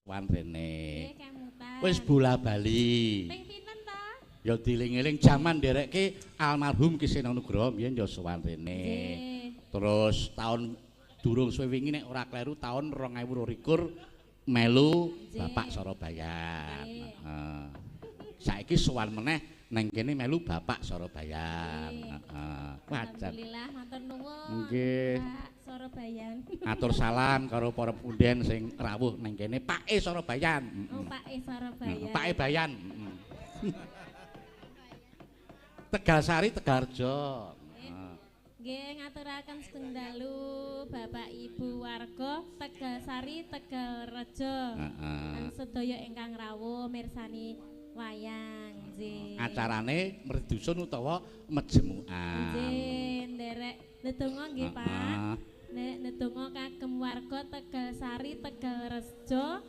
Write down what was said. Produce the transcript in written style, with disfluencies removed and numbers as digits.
Wan rene. Nggih, kemutan. Wis bola-bali. Ping pinten ta? Ya dieling-eling jaman nderekke almarhum Ki Sena Nugroho mbiyen ya sowan rene. Nggih. Terus tahun durung suwe wingi nek ora kleru tahun 2022 melu Bapak Sorobayan. Heeh. Saiki sowan meneh neng kene melu Bapak Sorobayan. Heeh. Wajar. Alhamdulillah matur nuwun. Nggih. Pak Sorobayan. Atur salam karo para punden sing rawuh neng kene Pake Sorobayan. Oh, Pak Sorobayan. Pake Bayan. Tegalsari Tegarjo. Nggih ngaturaken sedeng dalu Bapak Ibu warga Tegalsari Tegalrejo. Lan sedaya ingkang rawuh mirsani wayang nggih. Acarane merdusun utawa mejemukan. Nggih, nderek ndedonga nggih Pak. Nek ndedonga kagem warga Tegalsari Tegalrejo